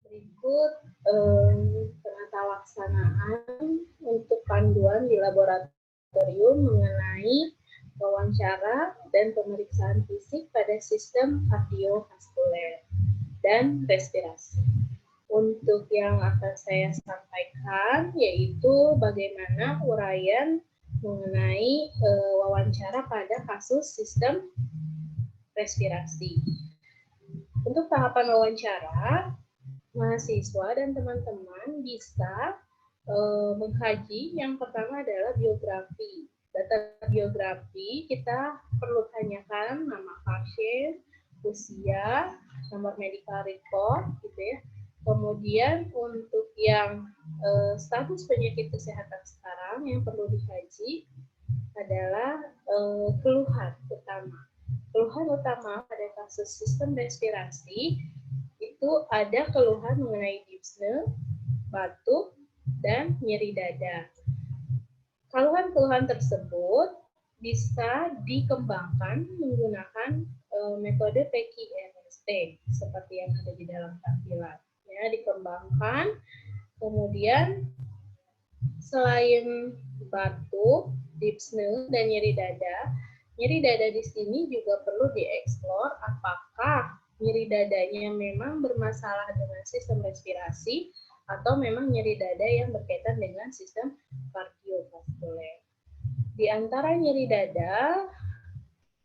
Berikut penata laksanaan untuk panduan di laboratorium mengenai wawancara dan pemeriksaan fisik pada sistem kardiovaskuler dan respirasi. Untuk yang akan saya sampaikan yaitu bagaimana uraian mengenai wawancara pada kasus sistem respirasi. Untuk tahapan wawancara, mahasiswa dan teman-teman bisa mengkaji. Yang pertama adalah biografi. Data biografi kita perlu tanyakan nama pasien, usia, nomor medical record, gitu ya. Kemudian untuk yang status penyakit kesehatan sekarang yang perlu dikaji adalah keluhan utama. Keluhan utama pada kasus sistem respirasi itu ada keluhan mengenai dyspnea, batuk, dan nyeri dada. Keluhan-keluhan tersebut bisa dikembangkan menggunakan metode PQRST seperti yang ada di dalam tampilan. Ya, dikembangkan. Kemudian selain batuk, dyspnea, dan nyeri dada di sini juga perlu dieksplor apakah nyeri dadanya memang bermasalah dengan sistem respirasi atau memang nyeri dada yang berkaitan dengan sistem kardiovaskuler. Di antara nyeri dada,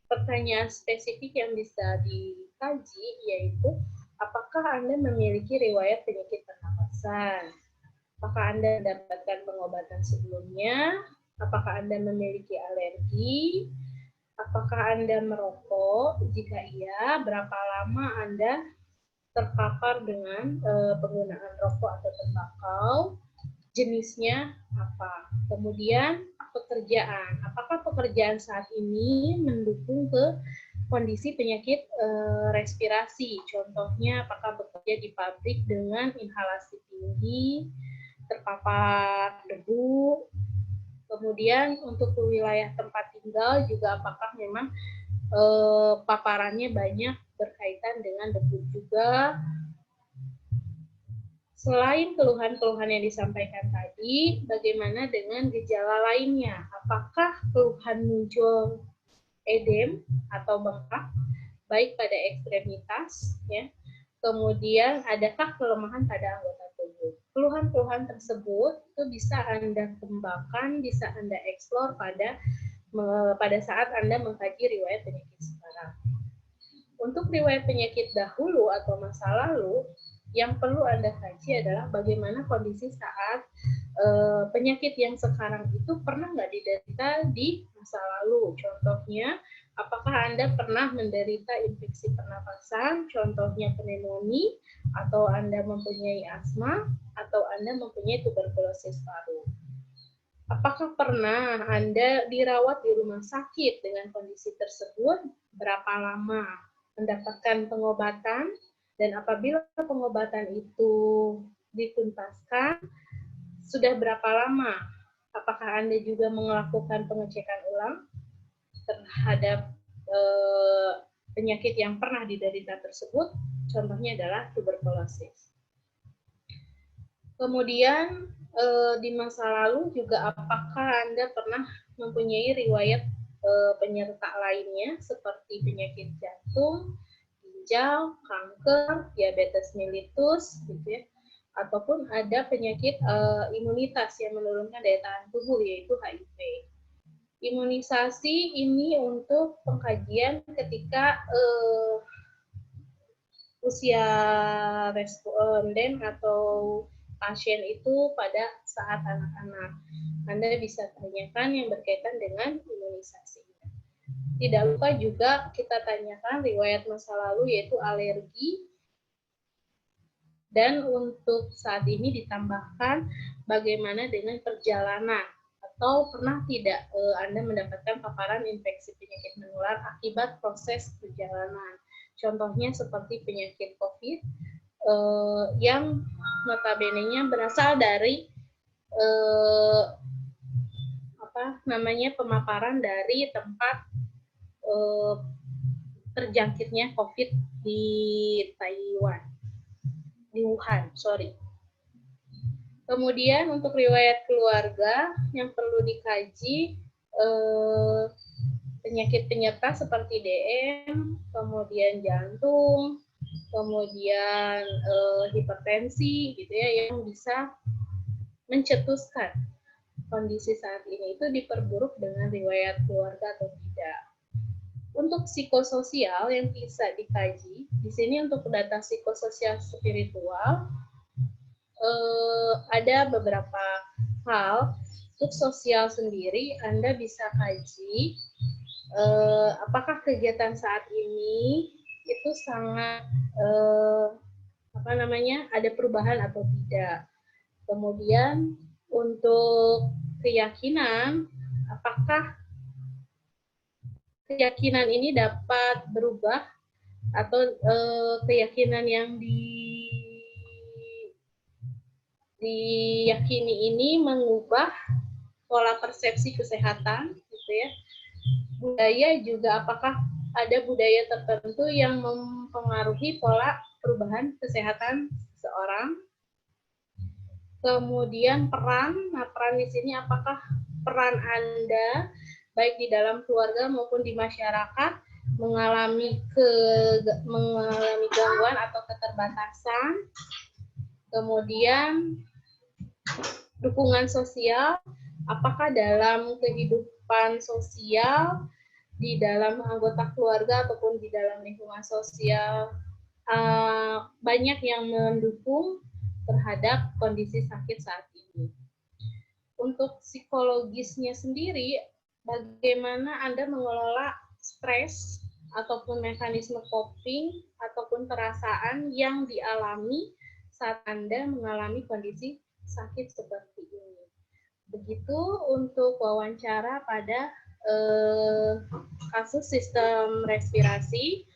pertanyaan spesifik yang bisa dikaji yaitu apakah Anda memiliki riwayat penyakit pernapasan? Apakah Anda mendapatkan pengobatan sebelumnya? Apakah Anda memiliki alergi? Apakah Anda merokok? Jika iya, berapa lama Anda terpapar dengan penggunaan rokok atau tembakau? Jenisnya apa? Kemudian pekerjaan. Apakah pekerjaan saat ini mendukung ke kondisi penyakit respirasi? Contohnya, apakah bekerja di pabrik dengan inhalasi tinggi, terpapar debu? Kemudian untuk wilayah tempat tinggal juga apakah memang paparannya banyak berkaitan dengan debu juga. Selain keluhan-keluhan yang disampaikan tadi, bagaimana dengan gejala lainnya? Apakah keluhan muncul edem atau bengkak, baik pada ekstremitas, ya. Kemudian adakah kelemahan pada anggota tubuh? Keluhan-keluhan tersebut itu bisa Anda kembangkan, bisa Anda eksplor pada saat Anda mengkaji riwayat penyakit sekarang. Untuk riwayat penyakit dahulu atau masa lalu, yang perlu Anda kaji adalah bagaimana kondisi saat penyakit yang sekarang itu pernah nggak diderita di masa lalu. Contohnya, apakah Anda pernah menderita infeksi pernapasan, contohnya pneumonia, atau Anda mempunyai asma, atau Anda mempunyai tuberkulosis paru. Apakah pernah Anda dirawat di rumah sakit dengan kondisi tersebut? Berapa lama mendapatkan pengobatan? Dan apabila pengobatan itu dituntaskan, sudah berapa lama? Apakah Anda juga melakukan pengecekan ulang terhadap penyakit yang pernah diderita tersebut? Contohnya adalah tuberkulosis. Kemudian di masa lalu juga apakah Anda pernah mempunyai riwayat penyerta lainnya seperti penyakit jantung, ginjal, kanker, diabetes mellitus, gitu ya, ataupun ada penyakit imunitas yang menurunkan daya tahan tubuh yaitu HIV. Imunisasi ini untuk pengkajian ketika usia responden atau pasien itu pada saat anak-anak. Anda bisa tanyakan yang berkaitan dengan imunisasi. Tidak lupa juga kita tanyakan riwayat masa lalu yaitu alergi. Dan untuk saat ini ditambahkan bagaimana dengan perjalanan atau pernah tidak Anda mendapatkan paparan infeksi penyakit menular akibat proses perjalanan. Contohnya seperti penyakit COVID yang notabene-nya berasal dari pemaparan dari tempat terjangkitnya COVID di Taiwan. di Wuhan, sorry. Kemudian untuk riwayat keluarga yang perlu dikaji, penyakit penyerta seperti DM, kemudian jantung, kemudian hipertensi gitu ya, yang bisa mencetuskan kondisi saat ini itu diperburuk dengan riwayat keluarga atau tidak. Untuk psikososial yang bisa dikaji, di sini untuk data psikososial spiritual ada beberapa hal. Untuk sosial sendiri, Anda bisa kaji apakah kegiatan saat ini itu sangat ada perubahan atau tidak. Kemudian untuk keyakinan, apakah keyakinan ini dapat berubah atau keyakinan yang diyakini ini mengubah pola persepsi kesehatan, gitu ya. Budaya juga, apakah ada budaya tertentu yang mempengaruhi pola perubahan kesehatan seseorang. Kemudian peran, nah peran di sini apakah peran Anda baik di dalam keluarga maupun di masyarakat mengalami gangguan atau keterbatasan. Kemudian dukungan sosial, apakah dalam kehidupan sosial di dalam anggota keluarga ataupun di dalam lingkungan sosial banyak yang mendukung terhadap kondisi sakit saat ini. Untuk psikologisnya sendiri, bagaimana Anda mengelola stres ataupun mekanisme coping ataupun perasaan yang dialami saat Anda mengalami kondisi sakit seperti ini. Begitu untuk wawancara pada kasus sistem respirasi.